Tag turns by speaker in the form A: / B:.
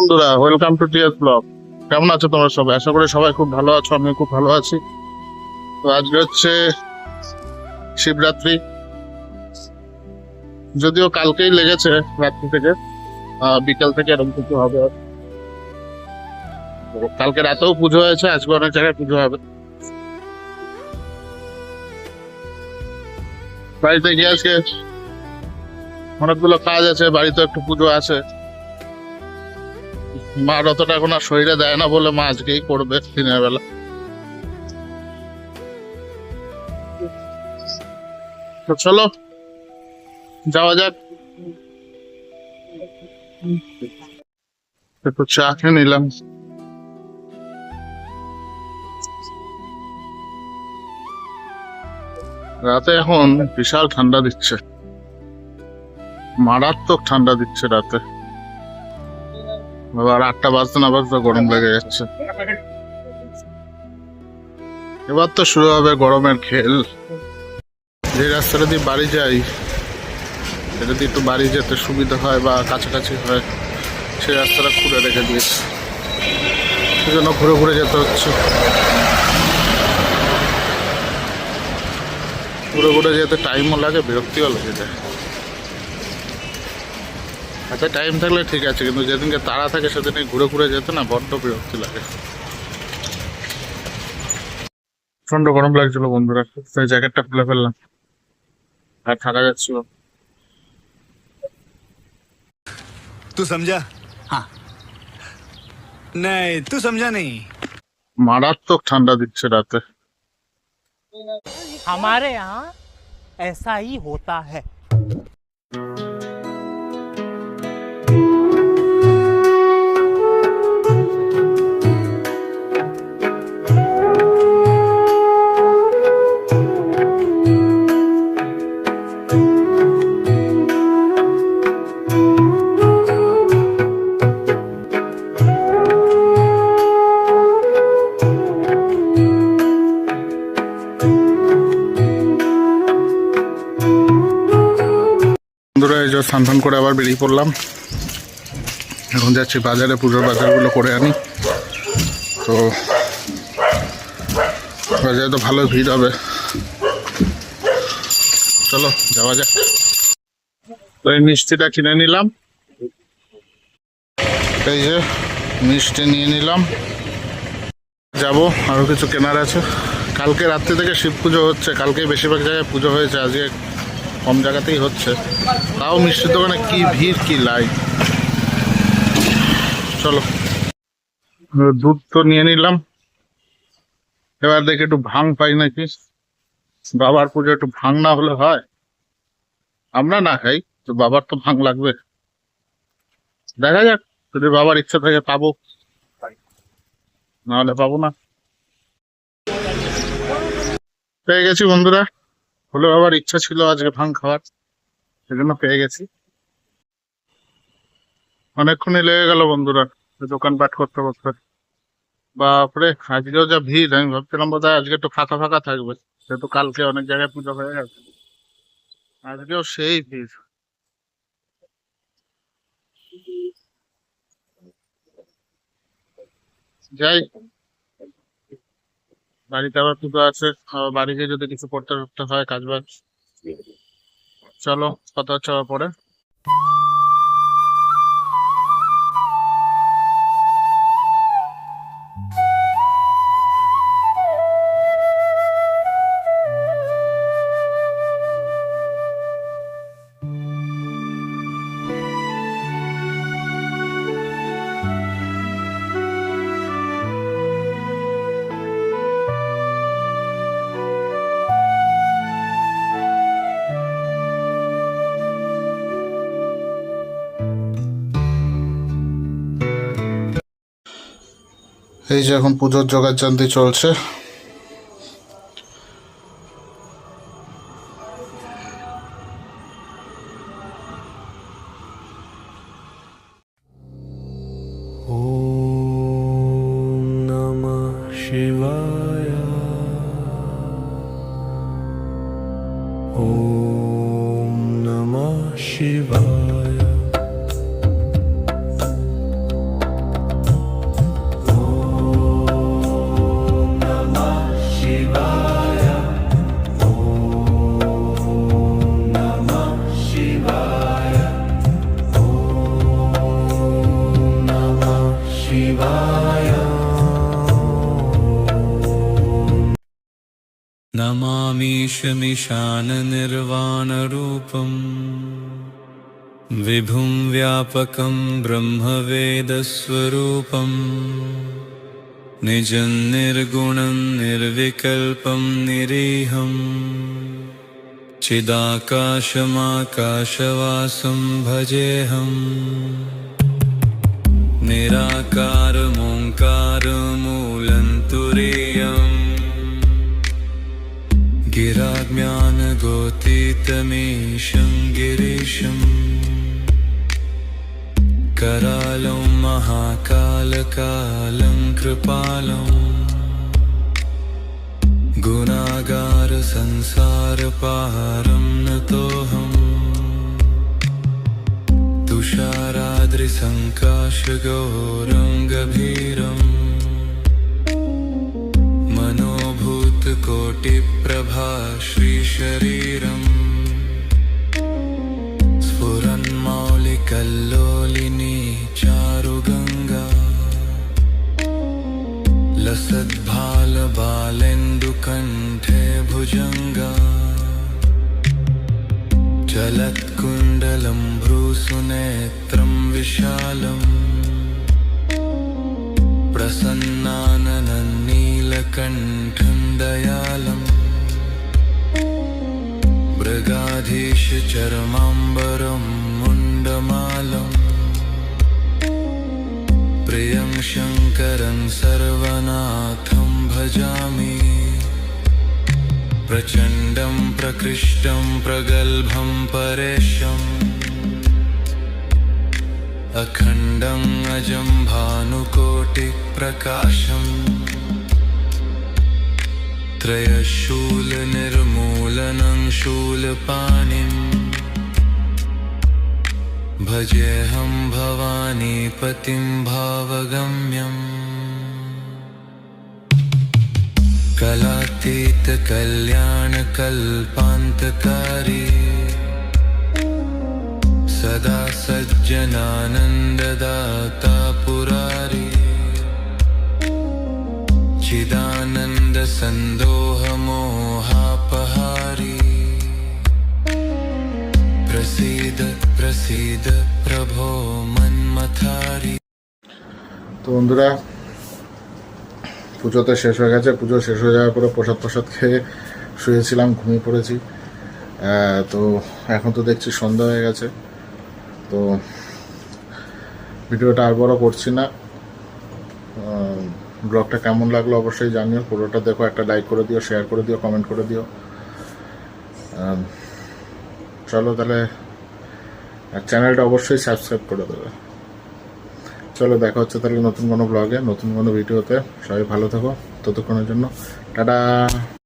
A: বন্ধুরা, welcome to T S blog. কেমন আছো তোমরা সবাই? আশা করি সবাই খুব ভালো আছো, আমি খুব ভালো আছি। তো আজকে হচ্ছে শিবরাত্রি, যদিও কালকেই লেগেছে রাত্রি থেকে, বিকাল থেকে এরকম কিছু হবে। তো কালকে রাতেও পুজো হয়েছে, আজকে অনেক জায়গায় পুজো হবে। বাড়িতে গিয়ে আজকে অনেকগুলো কাজ আছে, বাড়িতে একটু পুজো আছে। মা অতটা এখন আর শরীরে দেয় না বলে মা আজকেই করবে দিনের বেলা। তো চলো যাওয়া যাক। একটু চা খেয়ে নিলাম। রাতে এখন বিশাল ঠান্ডা দিচ্ছে, মারাত্মক ঠান্ডা দিচ্ছে রাতে। আবার 8টা বাজতে না বাজতে গরম লেগে যাচ্ছে। এবার তো শুরু হবে গরমের খেল। যে রাস্তাটা দিয়ে বাড়ি যাই, সেটা দিয়ে একটু বাড়ি যেতে সুবিধা হয় বা কাছাকাছি হয়, সেই রাস্তাটা খুঁড়ে রেখে দিয়েছে, সেজন্য ঘুরে ঘুরে যেতে হচ্ছে। ঘুরে ঘুরে যেতে টাইমও লাগে, বিরক্তিও লেগে যায়। হাতে টাইম থাকলে ঠিক আছে, কিন্তু যেদিনকে তাড়া থাকে সেদিনই ঘুরে ঘুরে যেতে না বড্ড বিরক্তি লাগে। প্রচন্ড গরম লাগছিল বন্ধুরা, তাই জ্যাকেটটা খুলে ফেললাম, আর থাকা যাচ্ছিল।
B: तू समझा? हाँ। नहीं, तू समझा नहीं।
A: মারাত্মক ঠান্ডা দিচ্ছে রাতে।
C: हमारे यहाँ ऐसा ही होता है।
A: বন্ধুরা, এই যে স্নান করে আবার বেরিয়ে পড়লাম। এখন যাচ্ছি বাজারে, পুজোর বাজারগুলো করে আনি। তো বাজারে তো ভালো ভিড় হবে, চলো যাওয়া যাক। তো এই মিষ্টিটা কিনে নিলাম, এই যে মিষ্টি নিয়ে নিলাম। যাব, আরো কিছু কেনার আছে। কালকে রাত্রি থেকে শিব পুজো হচ্ছে, কালকে বেশিরভাগ জায়গায় পুজো হয়েছে, আজকে কম জায়গাতেই হচ্ছে। তাও মিষ্টির দোকানে কি ভিড়, কি লাইন। চলো, দুধ তো নিয়ে নিলাম। এবার দেখে একটু ভাং পাই নাকি। বাবার পুজো একটু ভাং না হলে হয়? আমরা না খাই তো বাবার তো ভাং লাগবে। দেখা যাক, যদি বাবার ইচ্ছা থাকে পাবো, না হলে পাবো না। পেয়ে গেছি বন্ধুরা, হলে বাবার ইচ্ছা ছিল আজকে ভাং খাওয়ার, সেজন্য পেয়ে গেছি। অনেকক্ষণই লেগে গেল বন্ধুরা দোকানপাট করতে করতে। বাপরে, আজকেও যা ভিড়! আমি ভাবছিলাম বোধহয় আজকে একটু ফাঁকা ফাঁকা থাকবে, যেহেতু কালকে অনেক জায়গায় পুজো হয়ে গেছে। আজকেও সেই ভিড়। যাই, বাড়িতে আবার পুজো আছে, আবার বাড়ি গিয়ে যদি কিছু করতে করতে হয় কাজ বাজ। চলো, কথা হচ্ছে আবার পরে। এই যে এখন পুজোর জোগাড়যন্ত্র চলছে।
D: ओम नमः शिवाय। ओम नमः शिवाय। नमामीशमिशाननिर्वाणरूपम् विभुं व्यापकं ब्रह्मवेदस्वरूपम् निजं निर्गुणं निर्विकल्पं निरीहम् चिदाकाशमाकाशवासं भजेऽहम् निराकारमोङ्कारमूलन्तुरीयम् गिराज्ञानगोतीतमीशं गिरीशम् करालं महाकालकालं कृपालं गुणागारसंसारपारं नतोऽहम् तुषाराद्रिसङ्काशगौरं गभीरम् मनोभूतकोटिप्रभा श्रीशरीरम् स्फुरन्मौलिकल्लोलिनी चारुगङ्गा लसद्भालबालेन्दुकण्ठे भुजङ्गा चलत्कुण्डलं भ्रूसुनेत्रं विशालम् प्रसन्नाननन्नीलकण्ठं दयालम् मृगाधीशचर्माम्बरं मुण्डमालम् प्रियं शङ्करं सर्वनाथं भजामि प्रचण्डं प्रकृष्टं प्रगल्भं परेशम् अखण्डं अजं भानुकोटिप्रकाशम् त्रयशूलनिर्मूलनं शूलपाणिम् भजेऽहं भवानीपतिं भावगम्यम् कलातीतकल्याणकल्पान्तकारी सदा सज्जनानन्ददाता पुरारी चिदानन्दसन्दोहमोहापहारी प्रसीद प्रसीद प्रभो मन्मथारी।
A: তো বন্ধুরা, পুজো তো শেষ হয়ে গেছে। পুজো শেষ হয়ে যাওয়ার পরে প্রসাদ খেয়ে শুয়েছিলাম, ঘুমিয়ে পড়েছি। তো এখন তো দেখছি সন্ধ্যা হয়ে গেছে। তো ভিডিওটা আর বড় করছি না। ব্লগটা কেমন লাগলো অবশ্যই জানিও। পুরোটা দেখো, একটা লাইক করে দিও, শেয়ার করে দিও, কমেন্ট করে দিও। চলো তাহলে, আর চ্যানেলটা অবশ্যই সাবস্ক্রাইব করে দেবে। চলো, দেখা হচ্ছে তাহলে নতুন কোনো ব্লগে, নতুন কোনো ভিডিওতে। সবাই ভালো থাকো, ততক্ষণের জন্য টাটা।